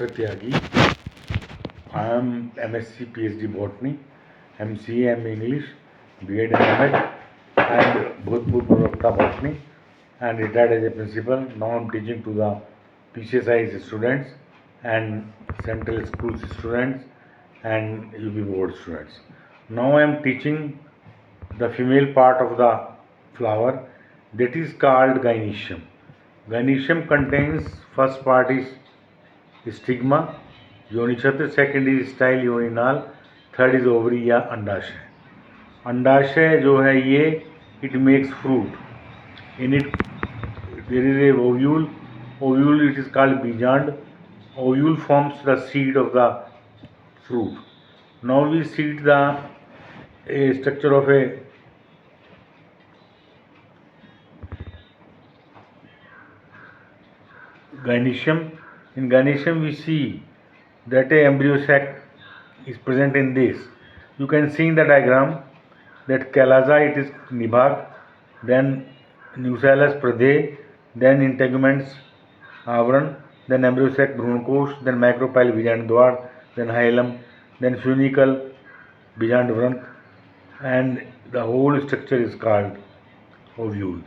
Dr. Tyagi. I am MSc PhD Botany, MCA M English, B.Ed and M.Ed, and Bhutpur Pravakta Botany, and retired as a principal. Now I am teaching to the PCSI students and Central Schools students and UP Board students. Now I am teaching the female part of the flower, that is called gynoecium. Gynoecium contains, first part is stigma, योनिछत्र, second is style योनिनाल, third is ovary या अंडाशय. अंडाशय जो है ये it makes fruit. In it there is a ovule. Ovule it is called बीजांड. Ovule forms the seed of the fruit. Now we see the structure of a gynoecium. In gynoecium we see that a embryo sac is present in this. You can see in the diagram that chalaza it is nibhag, then nucellus pradhe, then integuments avran, then embryo sac bhrunkosh, then macropyle bijandwar, then hilum, then funicle bijandvrant, and the whole structure is called ovule.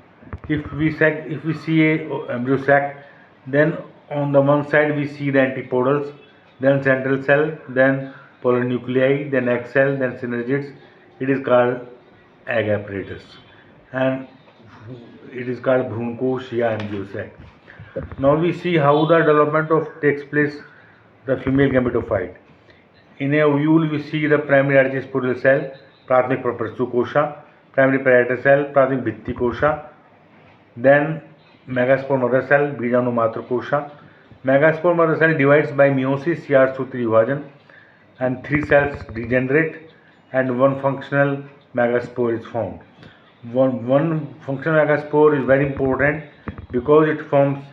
If we see a embryo sac, then on the one side we see the antipodals, then central cell, then polar nuclei, then egg cell, then synergids. It is called egg apparatus, and it is called bhrunkosh ya embryo sac. Now we see how the development of takes place the female gametophyte. In a ovule we see the primary archisporal cell, प्राथमिक प्रपरस्तु कोशा, primary parietal cell, प्राथमिक भित्ति कोशा, then megaspore mother cell, बीजाणु मातृ कोशा. Megaspore mother cell divides by meiosis या सूत्री विभाजन, and 3 cells degenerate and one functional megaspore is formed. One functional megaspore is very important because it forms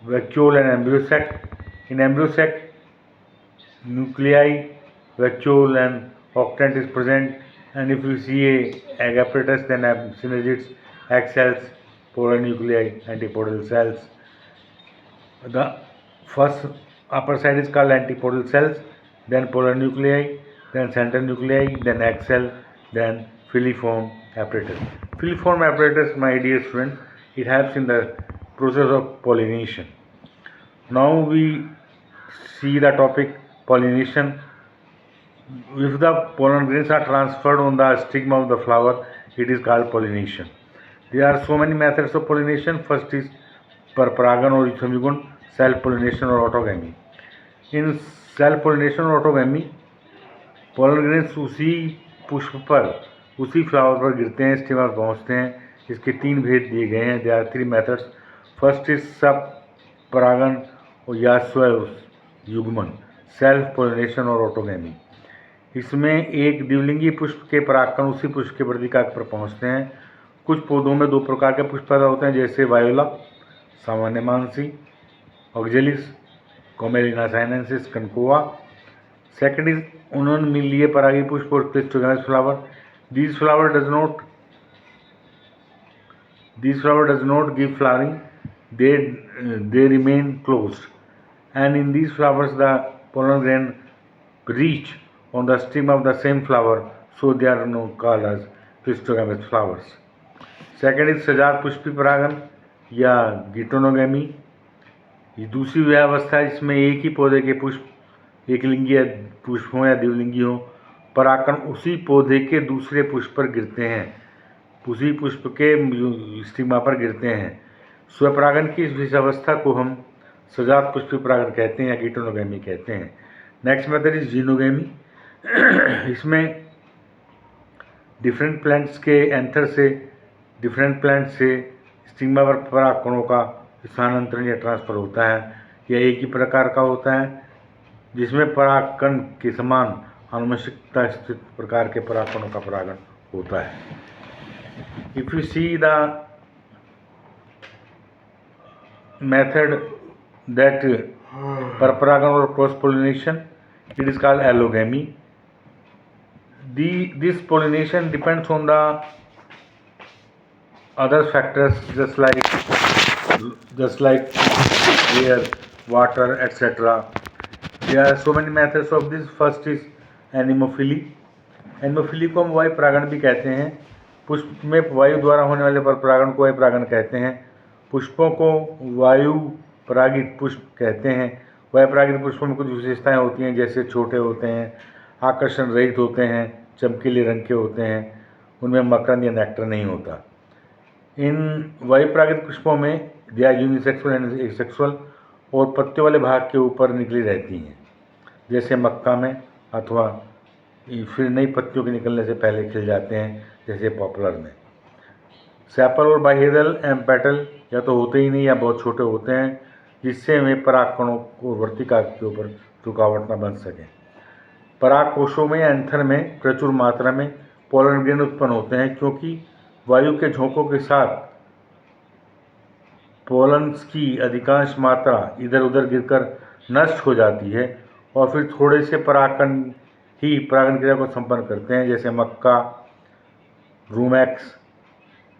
vacuole and embryo sac. In embryo sac, nuclei, vacuole and octant is present, and if you see a egg apparatus, then synergids, egg cells, polar nuclei, antipodal cells. The first upper side is called antipodal cells, then polar nuclei, then central nuclei, then egg cell, then filiform apparatus. Filiform apparatus, my dear students, it helps in the process of pollination. Now we see the topic pollination. If the pollen grains are transferred on the stigma of the flower, it is called pollination. There are so many methods of pollination. First is परपरागन और युग्मन, self pollination और autogamy. In self pollination और autogamy, pollen grains उसी पुष्प पर, उसी flower पर गिरते हैं, स्टिग्मा पर पहुंचते हैं. इसके 3 भेद दिए गए हैं. There are 3 methods. First is सब परागन और या स्व युग्मन, सेल्फ पोलिनेशन और ऑटोगैमी. इसमें एक द्विलिंगी पुष्प के परागकण उसी पुष्प के वर्तिकाग्र पर पहुंचते हैं. कुछ पौधों में 2 प्रकार के पुष्प पैदा होते हैं, जैसे वायोला सामान्य मानसी, ऑक्जेलिस कोमेलिना साइनेंसिस कनकोआ. सेकंड इज उन्नमिलीय परागी पुष्प और cleistogamous flower. These flower does not give flowering. They remain closed, and in these flowers the pollen grain reach on the stem of the same flower, so they are now called as clistogamous flowers. Second is सजात पुष्पी परागन या गिटोनोगैमी. ये दूसरी व्यवस्था है जिसमें एक ही पौधे के पुष्प एक लिंगी पुष्प हो या द्विलिंगी हो, परागकण उसी पौधे के दूसरे पुष्प पर गिरते हैं, उसी पुष्प के स्टिग्मा पर गिरते हैं. स्वपरागन की इस अवस्था को हम सजात पुष्पी परागन कहते हैं या गिटोनोगैमी कहते हैं. Next method is xenogamy. इसमें डिफरेंट प्लांट्स के एंथर से डिफरेंट प्लांट से स्टिग्मा पर परागकणों का स्थानांतरण या ट्रांसफर होता है. यह एक ही प्रकार का होता है जिसमें परागकण के समान आनुवंशिकता स्थित प्रकार के परागकणों का परागण होता है. If you see the method that परपरागन और cross pollination, it is called allogamy. This pollination depends on the other factors just like air, water, etc. There are so many methods of this. First is anemophily. Anemophily को हम वायु परागण भी कहते हैं। पुष्प में वायु द्वारा होने वाले पर परागण को वायु परागण कहते हैं। पुष्पों को वायु परागित पुष्प कहते हैं। वायु परागित पुष्पों में कुछ विशेषताएं होती हैं, जैसे छोटे होते हैं, आकर्षण रहित होते हैं, चमकीले रंग के होते हैं, उनमें मकरंद या नेक्टर नहीं होता। इन वायु परागित पुष्पों में they are unisexual and asexual और पत्तियों वाले भाग के ऊपर निकली रहती हैं, जैसे मक्का में, अथवा फिर नई पत्तियों के निकलने से पहले खिल जाते हैं, जैसे पॉपुलर में। सेपल और बाह्यदल एम्पेटल या तो होते ही नहीं या बहुत छोटे होते हैं, जिससे वे परागकणों को वर्तिका के ऊपर रुकावट न बन सके। पराग कोशों में या एंथर में प्रचुर मात्रा में पोलन ग्रेन उत्पन्न होते हैं, क्योंकि वायु के झोंकों के साथ पोलन्स की अधिकांश मात्रा इधर उधर गिरकर नष्ट हो जाती है और फिर थोड़े से परागकण ही परागण क्रिया को संपन्न करते हैं, जैसे मक्का, रूमैक्स।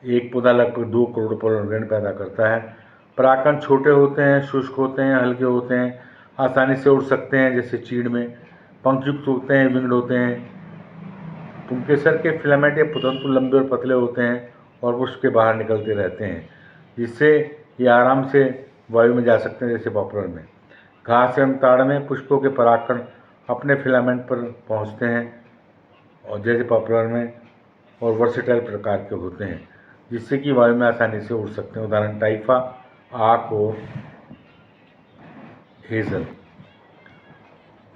एक पौधा लगभग 2 करोड़ पोलन ग्रेन पैदा करता है। परागकण छोटे होते हैं, शुष्क होते हैं, हल्के होते हैं, आसानी से उड़ सकते हैं, जैसे चीड़ में। पंखयुक्त होते हैं, विंग्ड होते हैं। पुंकेसर के फिलामेंट या पुतंतु लंबे और पतले होते हैं और पुष्प के बाहर निकलते रहते हैं, जिससे ये आराम से वायु में जा सकते हैं, जैसे पॉपुलर में। घास एवं ताड़ में पुष्पों के परागकण अपने फिलामेंट पर पहुंचते हैं, और जैसे पॉपुलर में, और वर्सेटाइल प्रकार के होते हैं, जिससे कि वायु में आसानी से उड़ सकते हैं। उदाहरण टाइफा, आक और हेजल।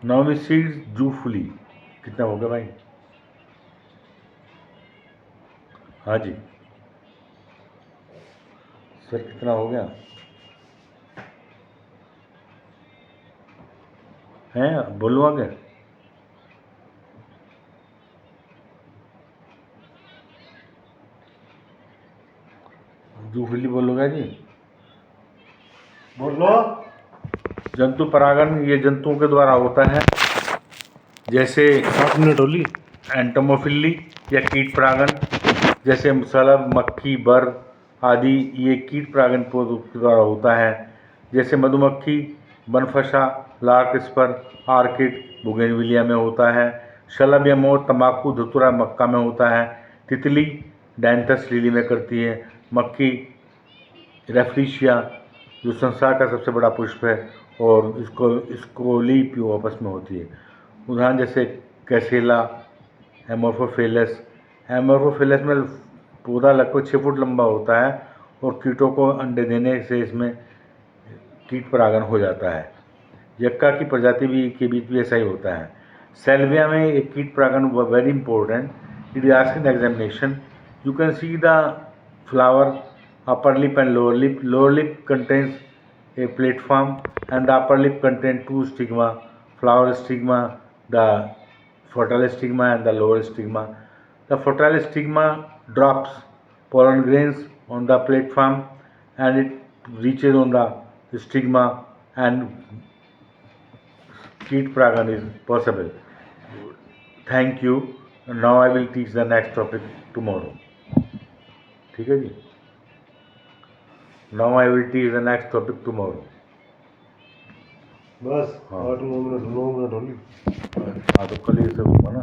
नौवीं सीड्स जूफुली। कितना हो गया भाई? हाँ जी सर, कितना हो गया हैं? बोलो आगे। जूफुली बोलोगा जी? बोलो। जंतु परागण ये जंतुओं के द्वारा होता है, जैसे 7 मिनट होली। एंटोमोफिली या कीट परागण, जैसे शलभ, मक्खी, बर आदि, ये कीट परागण पौधों के द्वारा होता है। जैसे मधुमक्खी, बनफशा, लार्क स्पर, आर्किड, बुगेनविलिया में होता है। शलभ या मोर, तंबाकू, धतूरा, मक्का में होता है। तितली डायंथस लिली में करती है। मक्खी रेफ्रिशिया, जो संसार का सबसे बड़ा पुष्प है, और स्कोलीपियोपस में होती है। उदाहरण जैसे कैसेला, एमोर्फोफेलस। एमोर्फोफेलस में पौधा लगभग 6 फुट लंबा होता है और कीटों को अंडे देने से इसमें कीट परागण हो जाता है। यक्का की प्रजाति भी के बीच भी ऐसा ही होता है। सेल्विया में एक कीट परागण very important, it is asked in examination. You can see the flower, upper lip and lower lip. Lower lip contains a platform and the upper lip contains 2 stigma, flower stigma, the fertile stigma and the lower stigma. The fertile stigma drops pollen grains on the platform and it reaches on the stigma and कीट परागण is possible. Thank you. Now I will teach the next topic tomorrow. ठीक है जी? Now I will teach the next topic tomorrow. बस हाँ। 8-9 minute Holi. हाँ तो कल ये सब होगा ना।